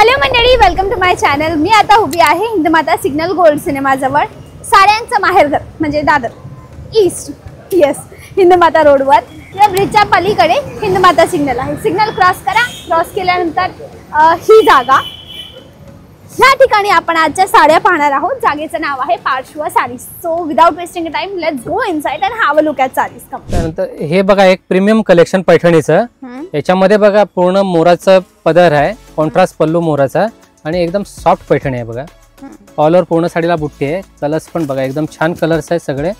Hello मंडळी, welcome to my channel. मी आता उभी आहे हिंदमाता सिग्नल गोल्ड सिनेमा जवळ, साड्यांचं माहेरघर म्हणजे दादर ईस्ट। यस, हिंदमाता रोडवर या ब्रिजच्या पलीकडे हिंदमाता सिग्नल आहे। सिग्नल क्रॉस करा, क्रॉस केल्यानंतर ही जागा, या ठिकाणी आपण आजच्या साड्या पाहणार आहोत। जागेचं नाव आहे Parshva sarees. So without wasting time, let's go inside and have a look at sarees. त्यानंतर हे बघा एक प्रीमियम कलेक्शन पैठणीचं। याच्यामध्ये बघा पूर्ण मोराचा पदर आहे, कॉन्ट्रास्ट पल्लू मोराचा आणि एकदम सॉफ्ट पैठणी आहे बघा। ऑल ओव्हर पूर्ण साडीला बुट्टी आहे। कलर्स पण बघा एकदम छान कलर्स आहेत सगळे।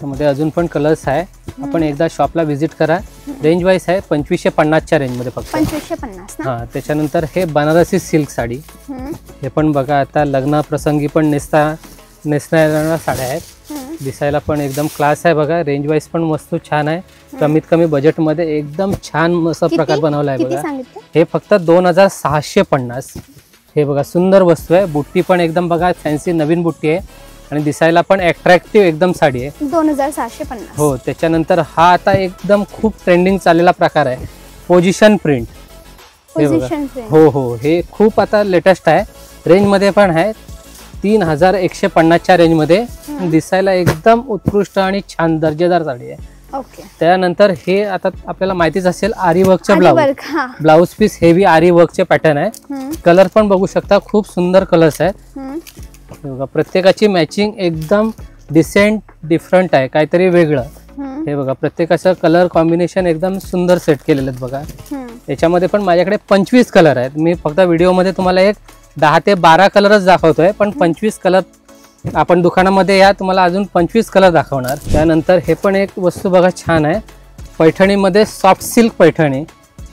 मध्ये अजून पण कलर्स आहे, आपण एकदा शॉपला व्हिजिट करा। रेंज वाइज आहे 2550 च्या रेंज मध्ये फक्त 2550 ना। हां, त्याच्यानंतर हे बनारसी सिल्क साडी, हे पण बघा आता लग्न प्रसंगी पण नेसणाऱ्या साड्या आहेत। दिसायला पण एकदम क्लास आहे बघा। रेंज वाइज पण वस्तू छान आहे, कमीत कमी बजेट मध्ये एकदम छान असा प्रकार बनवला आहे बघा। हे फक्त 2650। हे बघा सुंदर वस्तू आहे, बुट्टी पण एकदम बघा फॅन्सी नवीन बुट्टी आहे आणि दिसायला पण अट्रॅक्टिव्ह एकदम साडी आहे। 2750 हो। त्याच्यानंतर हा आता एकदम खूप ट्रेंडिंग चाललेला प्रकार आहे, पोझिशन प्रिंट। हे बघा, हो हो, हे खूप आता लेटेस्ट आहे। रेंज मध्ये पण आहे 3150 च्या रेंज मध्ये। दिसायला एकदम उत्कृष्ट आणि छान दर्जेदार साडी आहे। ओके। त्यानंतर हे आता आपल्याला माहितीच असेल आरी वर्कचे ब्लाउज पीस, हेवी आरी वर्कचे पॅटर्न आहे। कलर पण बघू शकता, खूप सुंदर कलर्स आहेत बघा। प्रत्येकाची मॅचिंग एकदम डिसेंट डिफरंट आहे, काहीतरी वेगळं। हे बघा प्रत्येकाचं कलर कॉम्बिनेशन एकदम सुंदर सेट केलेले आहेत बघा। याच्यामध्ये पण माझ्याकडे 25 कलर आहेत। मी फक्त व्हिडिओमध्ये तुम्हाला एक 10 ते 12 कलरच दाखवतोय, पण 25 कलर आपण दुकानामध्ये या, तुम्हाला अजून 25 कलर दाखवणार। त्यानंतर हे पण एक वस्तू बघा छान आहे, पैठणीमध्ये सॉफ्ट सिल्क पैठणी।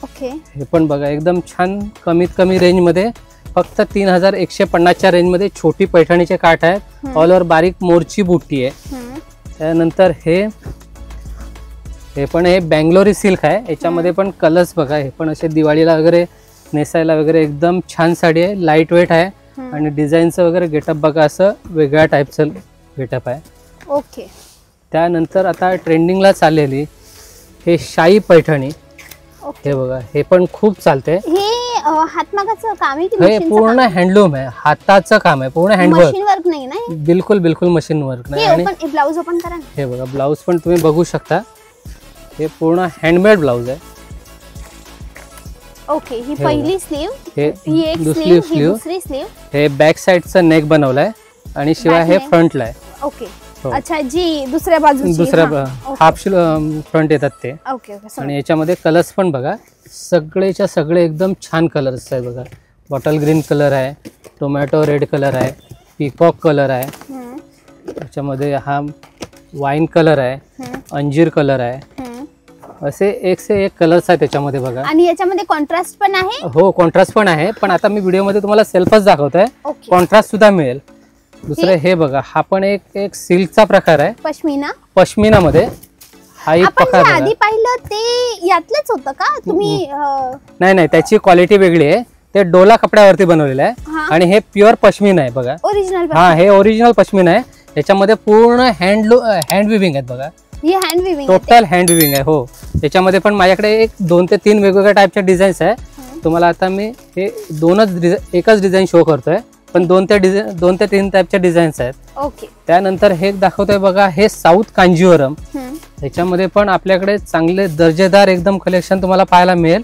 ओके। हे पण बघा एकदम छान, कमीत कमी रेंज मध्ये फक्त 3150 च्या रेंज मध्ये छोटी पैठणीचे काठ आहेत। ऑल ओव्हर बारीक मोरची बुट्टी आहे। त्यानंतर हे पण हे बँगलोरी सिल्क आहे। याच्यामध्ये पण कलर्स बघा, हे पण असे दिवाळीला वगैरे नेसायला वगैरे एकदम छान साडी आहे, लाईट वेट आहे आणि डिझाईनचं वगैरे गेटअप बघा असं वेगळ्या टाईपचं गेटअप आहे। ओके। त्यानंतर आता ट्रेंडिंगला चाललेली हे शाही पैठणी। हे बघा, हे पण खूप चालते। हे हातमागाचं काम आहे की हे पूर्ण हँडलूम आहे, हाताचं काम आहे, पूर्ण हँडवर्क, मशीन वर्क नाही ना? बिलकुल बिलकुल मशीन वर्क नाही। आणि ब्लाउज ओपन करा ना। हे बघा ब्लाउज पण तुम्ही बघू शकता, हे पूर्ण हँडमेड ब्लाउज आहे। ओके। ही पहिली स्लीव, ही एक दुसरी स्लीव, हे बॅक साइडचं नेक बनवलाय आणि शिवाय हे फ्रंटला आहे। ओके। अच्छा, जी दुसऱ्या बाजूची, दुसऱ्या हाफ फ्रंट येतात ते। ओके। आणि याच्यामध्ये कलर्स पण बघा, सगळेच्या सगळे एकदम छान कलर्स आहे बघा। बॉटल ग्रीन कलर आहे, टोमॅटो रेड कलर आहे, पीकॉक कलर आहे, त्याच्यामध्ये हा वाईन कलर आहे, अंजीर कलर आहे, असे एक से एक कलर्स आहेत त्याच्यामध्ये बघा। आणि याच्यामध्ये कॉन्ट्रास्ट पण आहे? हो, कॉन्ट्रास्ट पण आहे, पण आता मी व्हिडिओ मध्ये तुम्हाला सेल्फच दाखवतोय, कॉन्ट्रास्ट सुद्धा मिळेल। दुसरे हे बघा, हा पण एक सिल्कचा प्रकार आहे, पश्मिना मध्ये। हा एक प्रकार आधी पाहिलं ते यातलंच होतं का तुम्ही? नाही, त्याची क्वालिटी वेगळी आहे, ते डोला कपड्यावरती बनवलेलं आहे आणि हे प्युअर पश्मीना आहे बघा, ओरिजिनल। हा, हे ओरिजिनल पश्मीना आहे। याच्यामध्ये पूर्ण हँड विविंग आहेत बघा, टोटल हँड विविंग आहे। हो, त्याच्यामध्ये पण माझ्याकडे 2 ते 3 वेगवेगळ्या टाईपच्या डिझाईन्स आहे। तुम्हाला आता मी हे एकच डिझाईन शो करतोय, पण 2 ते 3 टाईपच्या डिझाईन्स आहेत। ओके। त्यानंतर हे दाखवतोय बघा, हे साऊथ कांजीवरम। याच्यामध्ये पण आपल्याकडे चांगले दर्जेदार एकदम कलेक्शन तुम्हाला पाहायला मिळेल।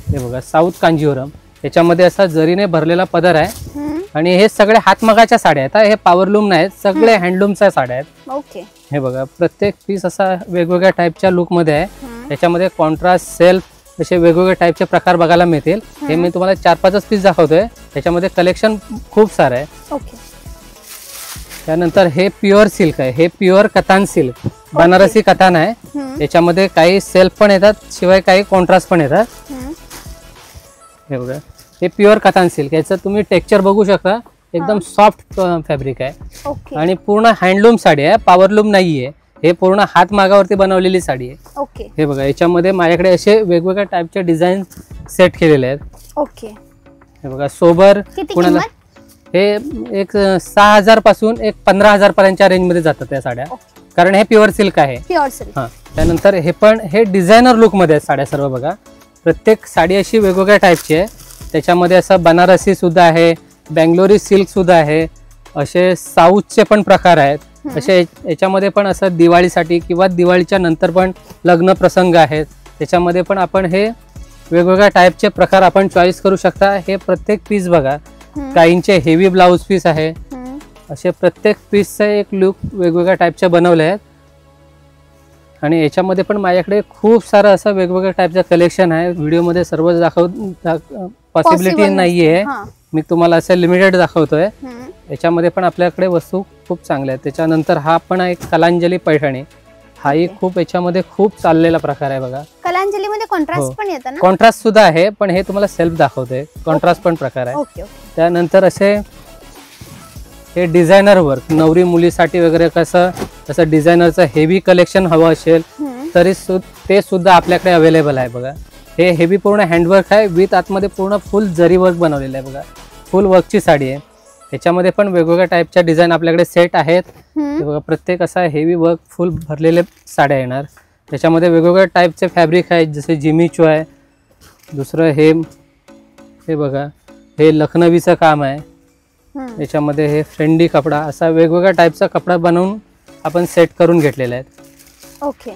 हे बघा साऊथ कांजीवरम, याच्यामध्ये असा जरीने भरलेला पदर आहे आणि हे सगळे हातमागाच्या साड्या आहेत। हे पॉवरलूम नाही, सगळे हँडलूमच्या साड्या आहेत। ओके। हे बघा प्रत्येक पीस असा वेगवेगळ्या टाईपच्या लुक मध्ये आहे। त्याच्यामध्ये कॉन्ट्रास्ट, सेल्फ असे वेगवेगळे टाईपचे प्रकार बघायला मिळतील। हे मी तुम्हाला 4-5 पीस दाखवतोय, त्याच्यामध्ये कलेक्शन खूप सारं आहे। ओके। त्यानंतर हे प्युअर सिल्क आहे, हे प्युअर कतान सिल्क, बनारसी कतान आहे। याच्यामध्ये काही सेल्फ पण येतात, शिवाय काही कॉन्ट्रास्ट पण येतात। हे बघा, हे प्युअर कतान सिल्क, याचं तुम्ही टेक्स्चर बघू शकता, एकदम सॉफ्ट फॅब्रिक आहे आणि पूर्ण हँडलूम साडी आहे, पॉवरलूम नाहीये। हे पूर्ण हात मागावरती बनवलेली साडी आहे। ओके। हे बघा, याच्यामध्ये माझ्याकडे असे वेगवेगळ्या टाईपचे डिझाईन सेट केलेले आहेत। ओके। हे बघा सोबर, कुणाला हे एक 6,000 पासून एक 15,000 पर्यंतच्या रेंज मध्ये जातात त्या साड्या, कारण हे प्युअर सिल्क आहे. Pure silk. हा, त्यानंतर हे पण हे डिझायनर लुक मध्ये आहेत साड्या सर्व. बघा प्रत्येक साडी अशी वेगवेगळ्या टाईपची आहे. त्याच्यामध्ये असं बनारसी सुद्धा आहे, बेंगलोरी सिल्क सुद्धा आहे, असे साऊथचे पण प्रकार आहेत. असे याच्यामध्ये पण असं दिवाळीसाठी किंवा दिवाळीच्या नंतर पण लग्न प्रसंग आहेत, त्याच्यामध्ये पण आपण हे वेगवेगळ्या टाईपचे प्रकार आपण चॉईस करू शकता. हे प्रत्येक पीस बघा, काहींचे हेवी ब्लाऊज पीस आहे. असे प्रत्येक पीसचे एक लुक वेगवेगळ्या टाईपचे बनवले आहेत. आणि याच्यामध्ये पण माझ्याकडे खूप सारं असं वेगवेगळ्या टाईपचं कलेक्शन आहे. व्हिडिओमध्ये सर्व पॉसिबिलिटी नाहीये, मी तुम्हाला असं लिमिटेड दाखवतोय. याच्यामध्ये पण आपल्याकडे वस्तू खूप चांगल्या आहेत. त्याच्यानंतर हा पण एक कलांजली पैठणी, हाही खूप याच्यामध्ये खूप चाललेला प्रकार आहे. बघा कलांजली मध्ये कॉन्ट्रास्ट पण येतं ना? कॉन्ट्रास्ट सुद्धा आहे, पण हे तुम्हाला सेल्फ दाखवते. कॉन्ट्रास्ट पण प्रकार आहे. त्यानंतर असे हे डिझायनर वर्क, नवरी मुलीसाठी वगैरे कसं डिझायनरचं हेवी कलेक्शन हवं असेल तरी ते सुद्धा आपल्याकडे अवेलेबल आहे. बघा हे हेवी पूर्ण हँडवर्क आहे, विथ आतमध्ये पूर्ण फुल जरी वर्क बनवलेलं आहे. बघा फुल वर्कची साडी आहे. त्याच्यामध्ये पण वेगवेगळ्या टाईपच्या डिझाईन आपल्याकडे सेट आहेत. बघा प्रत्येक असा हेवी वर्क फुल भरलेले साड्या येणार. त्याच्यामध्ये वेगवेगळ्या टाईपचे फॅब्रिक आहेत, जसे जिमीचू आहे. दुसरं हे बघा हे लखनवीचं काम आहे. याच्यामध्ये हे फ्रेंडी कपडा, असा वेगवेगळ्या टाईपचा कपडा बनवून आपण सेट करून घेतलेला आहे. ओके.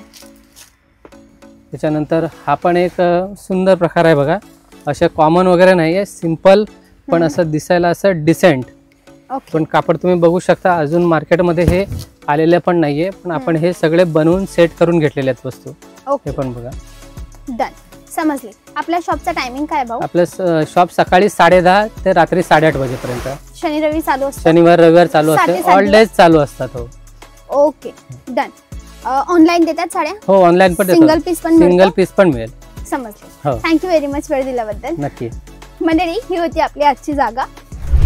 त्याच्यानंतर हा पण एक सुंदर प्रकार आहे. बघा असे कॉमन वगैरे नाही आहे, सिंपल पण असं दिसायला असं डिसेंट. पण कापड तुम्ही बघू शकता, अजून मार्केटमध्ये हे आलेले पण नाहीये, पण आपण हे सगळे बनवून सेट करून घेतलेले आहेत वस्तू. हे पण बघा. डन, समजले. आपल्या शॉपचा टायमिंग काय भाऊ? आपलं शॉप सकाळी 10:30 ते रात्री 8:30 वाजेपर्यंत. शनी रवी चालू असतं? शनिवार रविवार चालू असते, ऑल डेज चालू असतात. हो. Okay done. ऑनलाईन देतात साड्या? हो ऑनलाईन पण देतो. सिंगल पीस पण मिळेल. समजले. थँक्यू व्हेरी मच वेळ दिल्याबद्दल. नक्की. मंडळी, ही होती आपली आजची जागा,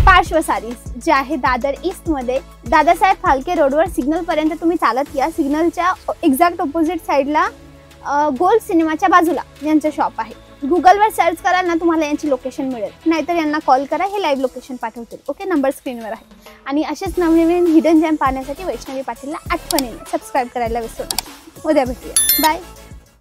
पार्श्व सारीज, जे आहे दादर ईस्ट मध्ये. दादासाहेब फाळके रोडवर सिग्नल पर्यंत तुम्ही चालत या. सिग्नलच्या एक्झॅक्ट ऑपोजिट साईडला गोल्ड सिनेमाच्या बाजूला यांचं शॉप आहे. गुगलवर सर्च कराल ना, तुम्हाला यांची लोकेशन मिळेल. नाहीतर यांना कॉल करा, हे लाईव्ह लोकेशन पाठवतील. ओके, नंबर स्क्रीनवर आहे. आणि असेच नवनवीन हिडन जेम पाहण्यासाठी वैष्णवी पाटीलला आठवणीने सबस्क्राईब करायला विसरू नका. उद्या भेटूया. बाय.